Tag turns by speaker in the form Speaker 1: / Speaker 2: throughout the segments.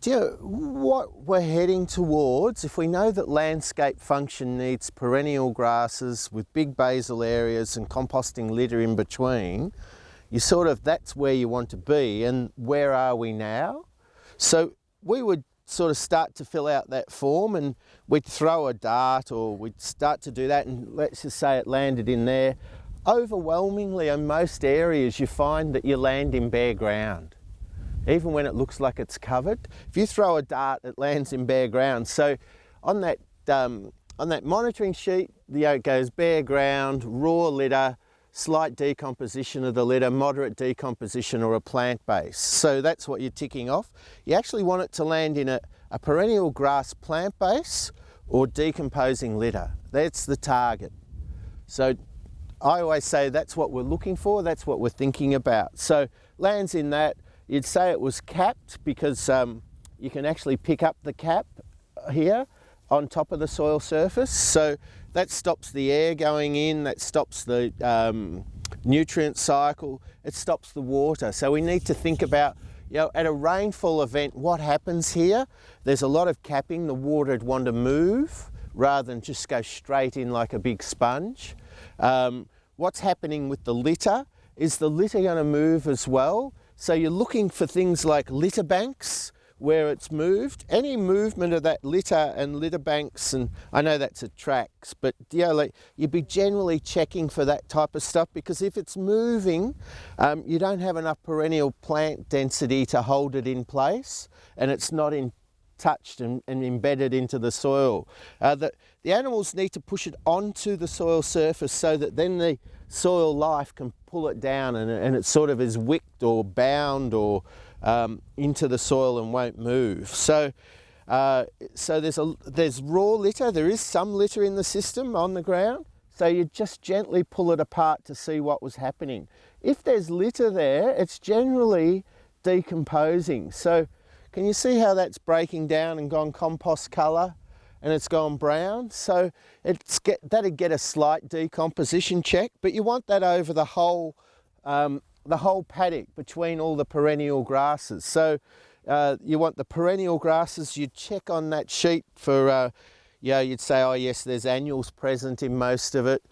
Speaker 1: Do you know what we're heading towards? If we know that landscape function needs perennial grasses with big basal areas and composting litter in between, that's where you want to be. And where are we now? So we would sort of start to fill out that form, and we'd throw a dart, or we'd start to do that, and let's just say it landed in there. Overwhelmingly in most areas you find that you land in bare ground, even when it looks like it's covered. If you throw a dart, it lands in bare ground. So on that monitoring sheet, it goes bare ground, raw litter, slight decomposition of the litter, moderate decomposition, or a plant base. So that's what you're ticking off. You actually want it to land in a perennial grass plant base or decomposing litter. That's the target. So I always say that's what we're looking for, that's what we're thinking about. So lands in that. You'd say it was capped because you can actually pick up the cap here on top of the soil surface. So that stops the air going in, that stops the nutrient cycle, it stops the water. So we need to think about, at a rainfall event, what happens here? There's a lot of capping. The water would want to move rather than just go straight in like a big sponge. What's happening with the litter? Is the litter going to move as well? So you're looking for things like litter banks where it's moved. Any movement of that litter and litter banks, and I know that's at tracks, but you'd be generally checking for that type of stuff, because if it's moving, you don't have enough perennial plant density to hold it in place, and it's not touched and embedded into the soil. The animals need to push it onto the soil surface so that then the soil life can pull it down, and it sort of is wicked or bound or into the soil and won't move. So there's raw litter. There is some litter in the system on the ground. So you just gently pull it apart to see what was happening. If there's litter there, it's generally decomposing. So can you see how that's breaking down and gone compost colour? And it's gone brown, so that'd get a slight decomposition check, but you want that over the whole paddock between all the perennial grasses. So you want the perennial grasses. You'd check on that sheet for, you'd say, oh yes, there's annuals present in most of it.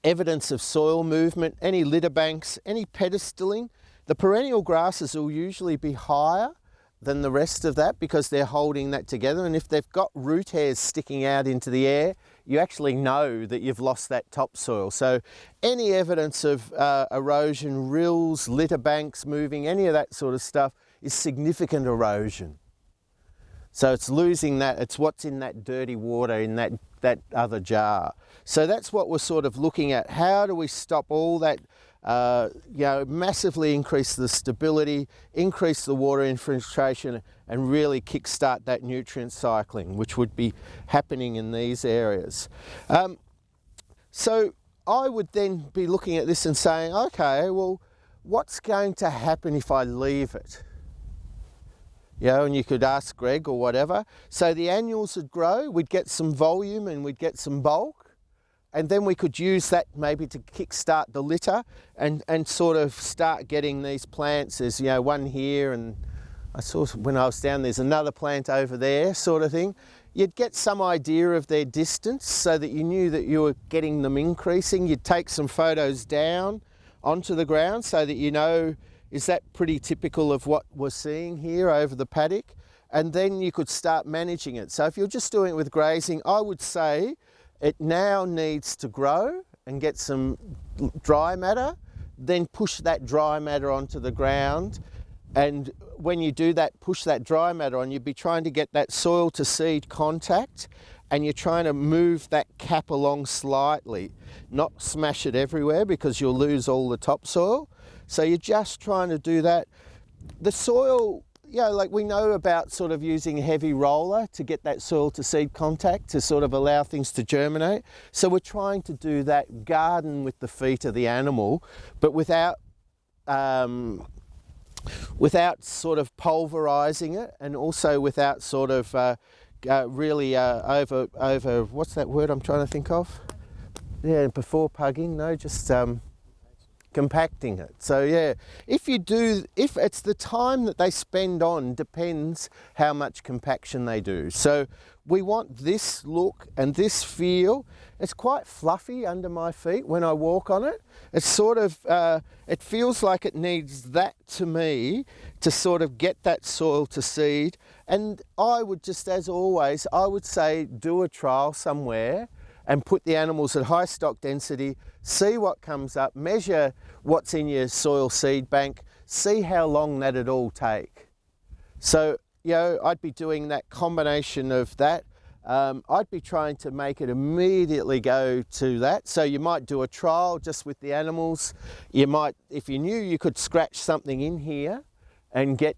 Speaker 1: Evidence of soil movement, any litter banks, any pedestaling. The perennial grasses will usually be higher than the rest of that because they're holding that together, and if they've got root hairs sticking out into the air, you actually know that you've lost that topsoil. So any evidence of erosion, rills, litter banks moving, any of that sort of stuff is significant erosion. So it's losing that, it's what's in that dirty water in that other jar. So that's what we're sort of looking at. How do we stop all that, massively increase the stability, increase the water infiltration, and really kickstart that nutrient cycling, which would be happening in these areas. So I would then be looking at this and saying, okay, well, what's going to happen if I leave it? And you could ask Greg or whatever. So the annuals would grow, we'd get some volume and we'd get some bulk, and then we could use that maybe to kickstart the litter and sort of start getting these plants. There's one here, and I saw when I was down there's another plant over there sort of thing. You'd get some idea of their distance so that you knew that you were getting them increasing. You'd take some photos down onto the ground so that is that pretty typical of what we're seeing here over the paddock? And then you could start managing it. So if you're just doing it with grazing, I would say it now needs to grow and get some dry matter, then push that dry matter onto the ground. And when you do that, push that dry matter on, you'd be trying to get that soil to seed contact, and you're trying to move that cap along slightly, not smash it everywhere because you'll lose all the topsoil. So you're just trying to do that. The soil, like we know about sort of using a heavy roller to get that soil to seed contact to sort of allow things to germinate. So we're trying to do that, garden with the feet of the animal, but without sort of pulverising it, and also without sort of really over, what's that word I'm trying to think of? Yeah, before pugging, no, just compacting it. So yeah, if it's the time that they spend on depends how much compaction they do. So we want this look and this feel. It's quite fluffy under my feet when I walk on it. It's sort of, it feels like it needs that to me to sort of get that soil to seed. And I would just, as always, I would say do a trial somewhere and put the animals at high stock density, see what comes up, measure what's in your soil seed bank, see how long that'd all take. So, you know, I'd be doing that combination of that. I'd be trying to make it immediately go to that. So you might do a trial just with the animals. You might, if you knew you could scratch something in here and get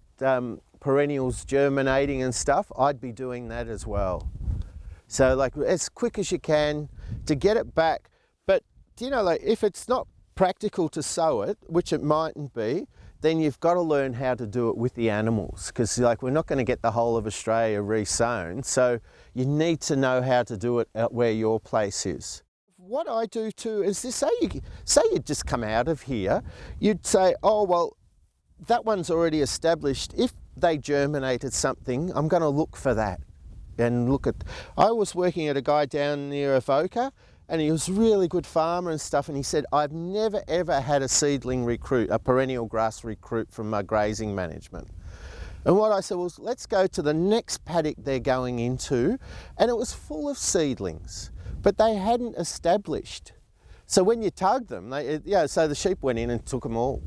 Speaker 1: perennials germinating and stuff, I'd be doing that as well. So like as quick as you can to get it back. But you know, like if it's not practical to sow it, which it mightn't be, then you've got to learn how to do it with the animals, because like we're not going to get the whole of Australia re-sown. So you need to know how to do it at where your place is. What I do too is this, say you just come out of here, you'd say, oh, well, that one's already established. If they germinated something, I'm going to look for that. And look at, I was working at a guy down near Avoca, and he was a really good farmer and stuff, and he said, I've never ever had a seedling recruit, a perennial grass recruit from my grazing management. And what I said was, let's go to the next paddock they're going into, and it was full of seedlings, but they hadn't established. So when you tug them, so the sheep went in and took them all.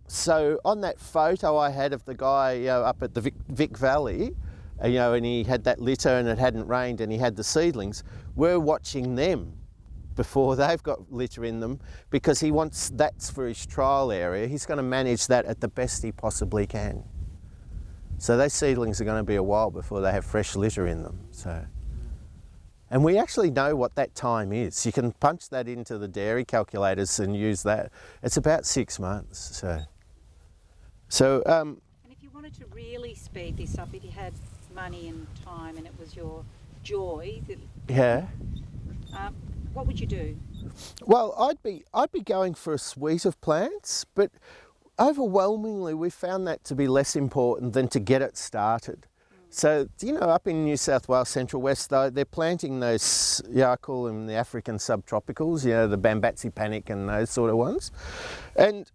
Speaker 1: So on that photo I had of the guy up at the Vic Valley, and he had that litter and it hadn't rained and he had the seedlings, we're watching them before they've got litter in them, because he wants, that's for his trial area. He's going to manage that at the best he possibly can. So those seedlings are going to be a while before they have fresh litter in them. So, and we actually know what that time is. You can punch that into the dairy calculators and use that. It's about 6 months. So
Speaker 2: and if you wanted to really speed this up, if you had money and time and it was your joy, what would you do?
Speaker 1: Well, I'd be going for a suite of plants, but overwhelmingly we found that to be less important than to get it started. So, up in New South Wales, Central West, though, they're planting those, I call them the African subtropicals, the Bambatsi panic and those sort of ones. And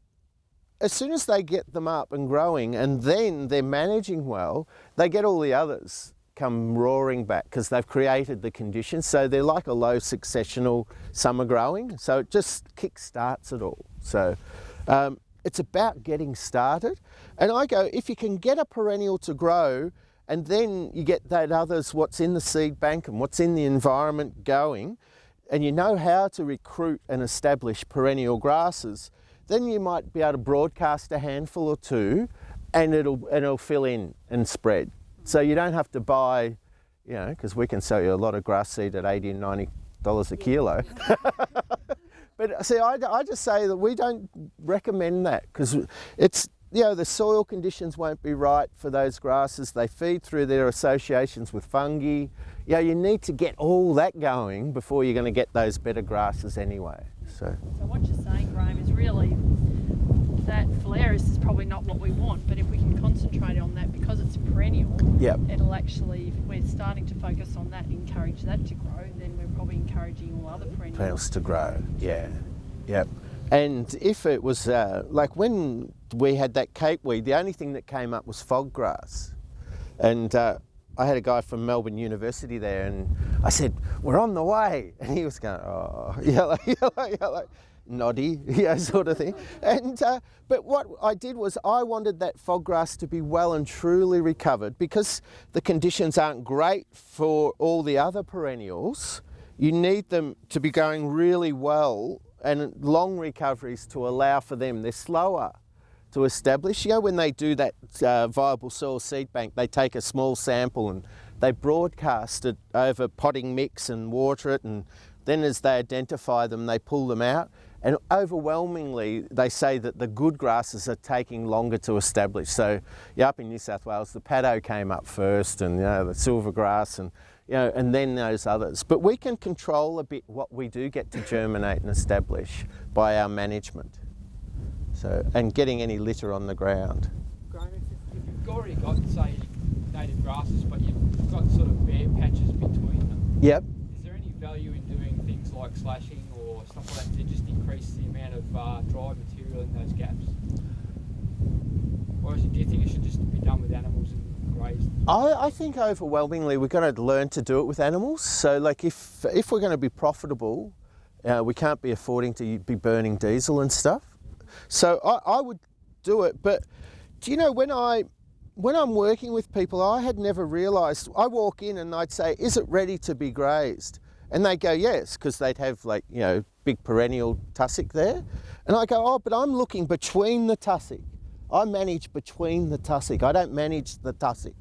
Speaker 1: as soon as they get them up and growing and then they're managing well, they get all the others come roaring back because they've created the conditions. So they're like a low successional summer growing. So it just kick-starts it all. So it's about getting started. And I go, if you can get a perennial to grow and then you get that others, what's in the seed bank and what's in the environment going, and you know how to recruit and establish perennial grasses, then you might be able to broadcast a handful or two and it'll fill in and spread. So you don't have to buy, because we can sell you a lot of grass seed at $80 and $90 a kilo. But see, I just say that we don't recommend that, because it's, the soil conditions won't be right for those grasses. They feed through their associations with fungi. You need to get all that going before you're going to get those better grasses anyway. So
Speaker 3: what you're saying, Graeme, is really that phalaris is probably not what we want, but if we can concentrate on that because it's perennial, it'll actually, if we're starting to focus on that and encourage that to grow, then we're probably encouraging all other perennials
Speaker 1: to grow. And if it was like when we had that cape weed, the only thing that came up was fog grass. And I had a guy from Melbourne University there, and I said, we're on the way. And he was going, oh, like noddy, sort of thing. And but what I did was I wanted that fog grass to be well and truly recovered, because the conditions aren't great for all the other perennials. You need them to be going really well and long recoveries to allow for them. They're slower to establish. When they do that viable soil seed bank, they take a small sample and they broadcast it over potting mix and water it, and then as they identify them, they pull them out. And overwhelmingly, they say that the good grasses are taking longer to establish. So up in New South Wales, the paddock came up first, and the silvergrass, and and then those others. But we can control a bit what we do get to germinate and establish by our management. So, and getting any litter on the ground.
Speaker 4: Graeme, if you've already got, say, native grasses, but you've got sort of bare patches between them.
Speaker 1: Yep.
Speaker 4: Is there any value in doing things like slashing or stuff like that to just increase the amount of dry material in those gaps? Or do you think it should just be done with animals and grazed?
Speaker 1: I think overwhelmingly we're going to learn to do it with animals. So like if we're going to be profitable, we can't be affording to be burning diesel and stuff. So I would do it. But do you know, when I'm working with people, I had never realised, I walk in and I'd say, is it ready to be grazed? And they'd go, yes, because they'd have big perennial tussock there. And I go, oh, but I'm looking between the tussock. I manage between the tussock. I don't manage the tussock.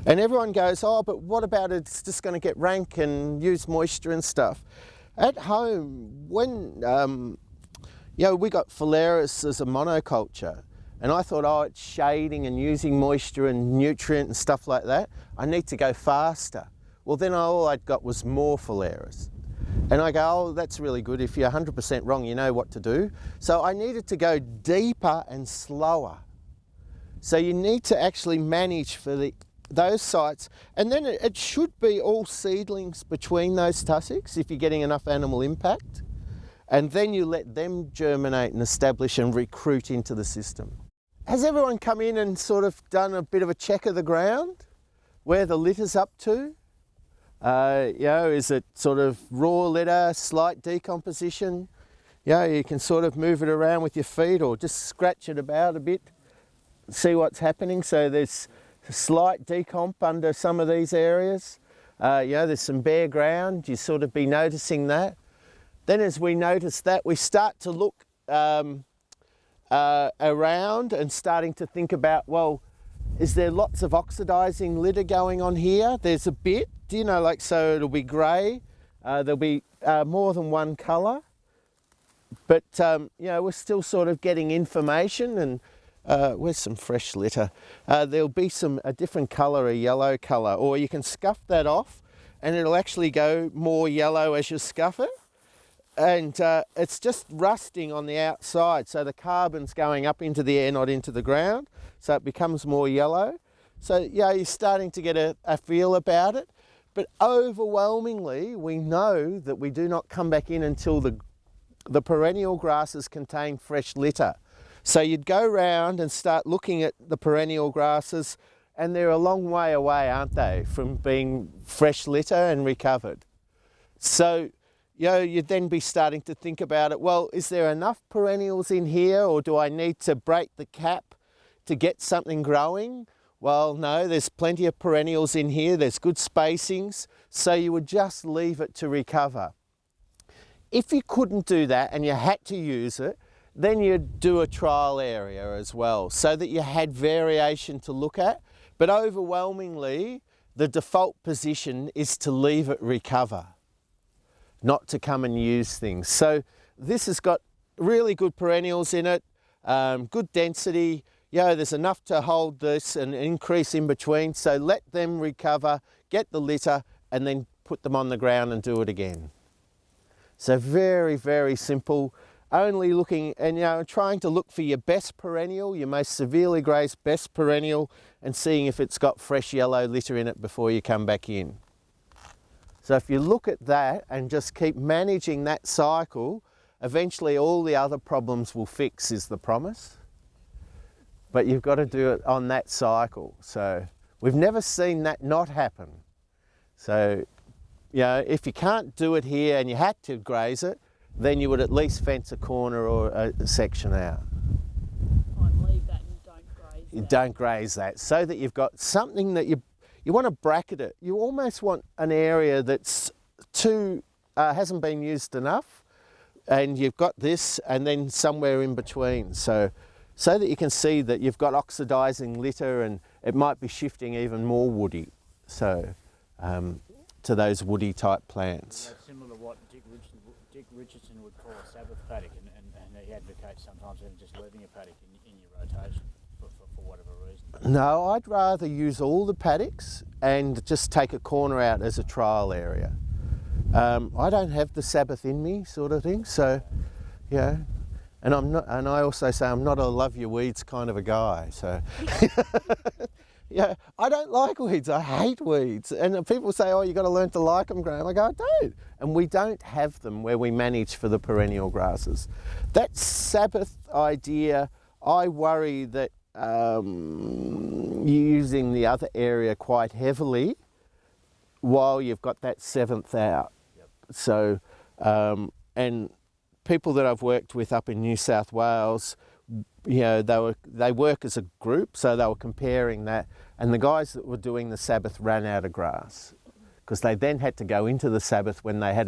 Speaker 1: And everyone goes, oh, but what about it's just going to get rank and use moisture and stuff. At home, when, we got phalaris as a monoculture, and I thought, oh, it's shading and using moisture and nutrient and stuff like that. I need to go faster. Well, then all I'd got was more phalaris. And I go, oh, that's really good. If you're 100% wrong, you know what to do. So I needed to go deeper and slower. So you need to actually manage for those sites. And then it should be all seedlings between those tussocks if you're getting enough animal impact. And then you let them germinate and establish and recruit into the system. Has everyone come in and sort of done a bit of a check of the ground? Where the litter's up to? Is it sort of raw litter, slight decomposition? You can sort of move it around with your feet or just scratch it about a bit, see what's happening. So there's a slight decomp under some of these areas. There's some bare ground, you sort of be noticing that. Then as we notice that, we start to look around and starting to think about, well, is there lots of oxidising litter going on here? There's a bit, so it'll be grey. There'll be more than one colour. But, we're still sort of getting information, and where's some fresh litter? There'll be a different colour, a yellow colour, or you can scuff that off and it'll actually go more yellow as you scuff it. And it's just rusting on the outside, so the carbon's going up into the air, not into the ground, so it becomes more yellow. So you're starting to get a feel about it, but overwhelmingly we know that we do not come back in until the perennial grasses contain fresh litter. So you'd go round and start looking at the perennial grasses, and they're a long way away, aren't they, from being fresh litter and recovered. So you'd then be starting to think about it, well, is there enough perennials in here, or do I need to break the cap to get something growing? Well, no, there's plenty of perennials in here, there's good spacings, so you would just leave it to recover. If you couldn't do that and you had to use it, then you'd do a trial area as well, so that you had variation to look at, but overwhelmingly, the default position is to leave it recover, not to come and use things. So this has got really good perennials in it, good density. There's enough to hold this and increase in between. So let them recover, get the litter, and then put them on the ground and do it again. So very, very simple. Only looking and trying to look for your best perennial, your most severely grazed best perennial, and seeing if it's got fresh yellow litter in it before you come back in. So if you look at that and just keep managing that cycle, eventually all the other problems will fix, is the promise. But you've got to do it on that cycle. So we've never seen that not happen. So, if you can't do it here and you had to graze it, then you would at least fence a corner or a section out.
Speaker 3: Leave that and don't graze that.
Speaker 1: You don't graze that, so that you've got something that you want to bracket it. You almost want an area that's hasn't been used enough, and you've got this, and then somewhere in between. So that you can see that you've got oxidising litter, and it might be shifting even more woody. So to those woody type plants.
Speaker 5: Similar to what Dick Richardson would call a Sabbath paddock, and he advocates sometimes even just leaving a paddock in your rotation for whatever reason.
Speaker 1: No, I'd rather use all the paddocks and just take a corner out as a trial area. I don't have the Sabbath in me, sort of thing. So, yeah, and I'm not. And I also say I'm not a love your weeds kind of a guy. So, yeah, I don't like weeds. I hate weeds. And people say, "Oh, you got to learn to like them, Graeme." I go, "I don't." And we don't have them where we manage for the perennial grasses. That Sabbath idea, I worry that you're using the other area quite heavily while you've got that seventh out. Yep. So, and people that I've worked with up in New South Wales, you know, they work as a group, so they were comparing that, and the guys that were doing the Sabbath ran out of grass because they then had to go into the Sabbath when they had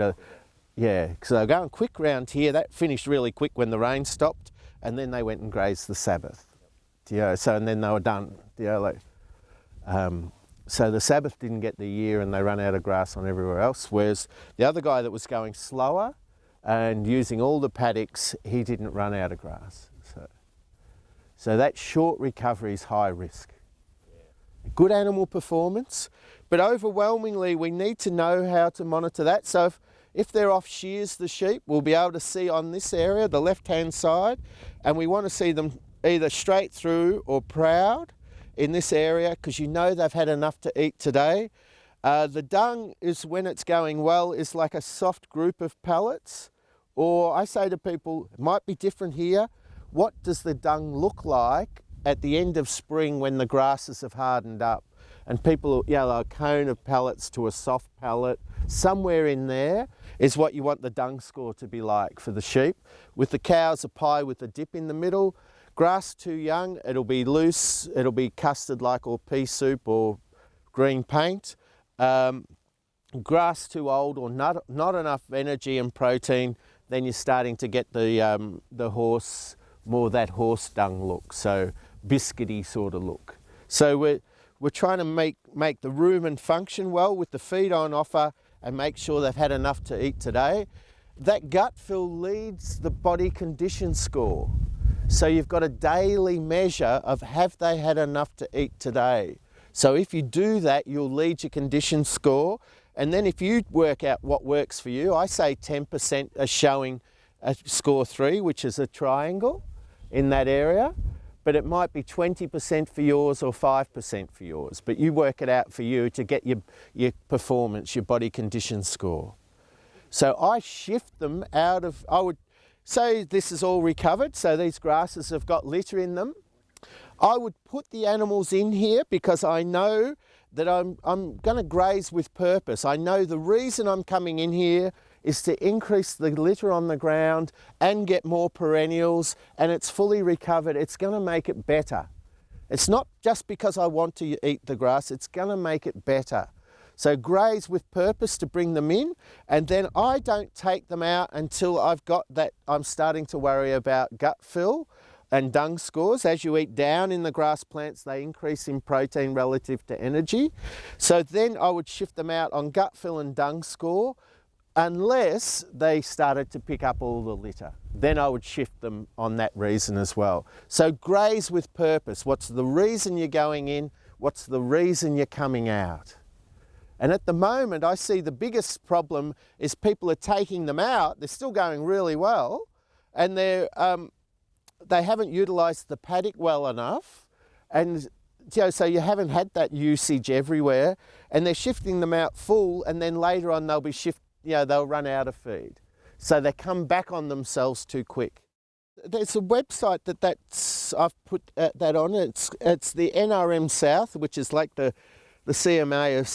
Speaker 1: because they were going quick round here. That finished really quick when the rain stopped, and then they went and grazed the Sabbath. You know, so and then they were done. You know, so the Sabbath didn't get the year, and they ran out of grass on everywhere else. Whereas the other guy that was going slower and using all the paddocks, he didn't run out of grass. So that short recovery is high risk. Good animal performance, but overwhelmingly we need to know how to monitor that. So if they're off shears, the sheep, we'll be able to see on this area, the left-hand side, and we want to see them either straight through or proud in this area because you know they've had enough to eat today. The dung is, when it's going well, is like a soft group of pellets, or I say to people, it might be different here. What does the dung look like at the end of spring when the grasses have hardened up? And people, a cone of pellets to a soft pellet, somewhere in there is what you want the dung score to be like for the sheep. With the cows, a pie with a dip in the middle. Grass too young, it'll be loose, it'll be custard-like or pea soup or green paint. Grass too old or not enough energy and protein, then you're starting to get the horse, more that horse dung look, so biscuity sort of look. So we're trying to make the rumen function well with the feed on offer and make sure they've had enough to eat today. That gut fill leads the body condition score. So you've got a daily measure of have they had enough to eat today. So if you do that, you'll lead your condition score. And then if you work out what works for you, I say 10% are showing a score 3, which is a triangle in that area. But it might be 20% for yours or 5% for yours. But you work it out for you to get your performance, your body condition score. So I shift them out of, I would say this is all recovered, so these grasses have got litter in them. I would put the animals in here because I know that I'm going to graze with purpose. I know the reason I'm coming in here is to increase the litter on the ground and get more perennials, and it's fully recovered. It's going to make it better. It's not just because I want to eat the grass, it's going to make it better. So graze with purpose to bring them in, and then I don't take them out until I've got that. I'm starting to worry about gut fill and dung scores. As you eat down in the grass plants, they increase in protein relative to energy. So then I would shift them out on gut fill and dung score unless they started to pick up all the litter. Then I would shift them on that reason as well. So graze with purpose. What's the reason you're going in? What's the reason you're coming out? And at the moment, I see the biggest problem is people are taking them out. They're still going really well, and they haven't utilised the paddock well enough, and so you haven't had that usage everywhere. And they're shifting them out full, and then later on they'll be they'll run out of feed, so they come back on themselves too quick. There's a website I've put that on. It's the NRM South, which is like the CMA of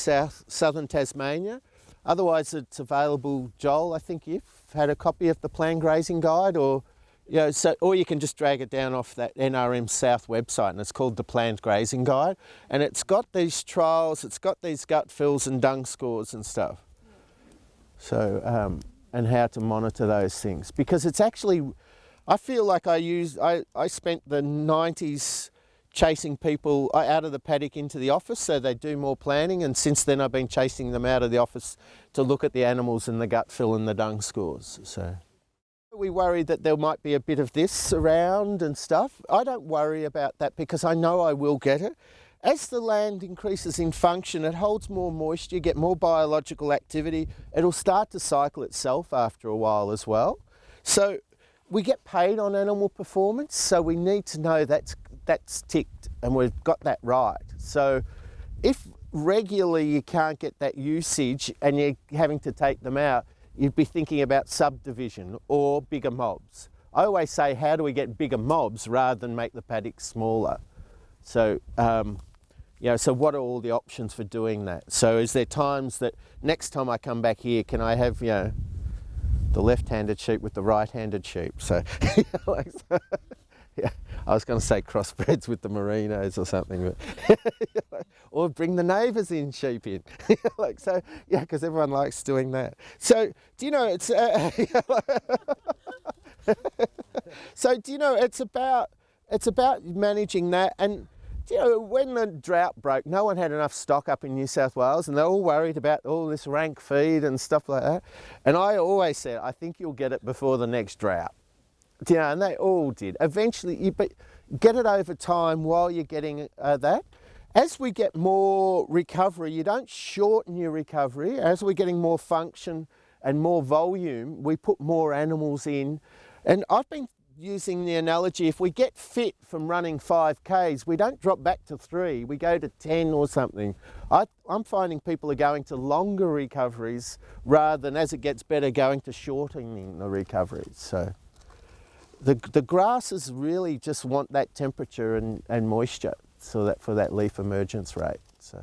Speaker 1: Southern Tasmania. Otherwise, it's available. Joel, I think you've had a copy of the Planned Grazing Guide, or you can just drag it down off that NRM South website, and it's called the Planned Grazing Guide, and it's got these trials, it's got these gut fills and dung scores and stuff. So and how to monitor those things, because it's actually, I feel like I spent the 90s chasing people out of the paddock into the office so they do more planning, and since then I've been chasing them out of the office to look at the animals and the gut fill and the dung scores. So we worry that there might be a bit of this around and stuff. I don't worry about that because I know I will get it. As the land increases in function, it holds more moisture, you get more biological activity. It'll start to cycle itself after a while as well. So we get paid on animal performance, so we need to know that's ticked and we've got that right. So if regularly you can't get that usage and you're having to take them out, you'd be thinking about subdivision or bigger mobs. I always say, how do we get bigger mobs rather than make the paddock smaller? So, so what are all the options for doing that? So is there times that next time I come back here, can I have, the left-handed sheep with the right-handed sheep? So, yeah, I was going to say crossbreds with the merinos or something, but or bring the neighbours in sheep in, because everyone likes doing that. So do you know it's it's about managing that. And when the drought broke, no one had enough stock up in New South Wales, and they're all worried about all this rank feed and stuff like that. And I always said, I think you'll get it before the next drought. And they all did. Eventually, you get it over time while you're getting that. As we get more recovery, you don't shorten your recovery. As we're getting more function and more volume, we put more animals in. And I've been using the analogy, if we get fit from running 5Ks, we don't drop back to 3, we go to 10 or something. I'm finding people are going to longer recoveries rather than, as it gets better, going to shortening the recoveries. So the grasses really just want that temperature and moisture so that for that leaf emergence rate. So.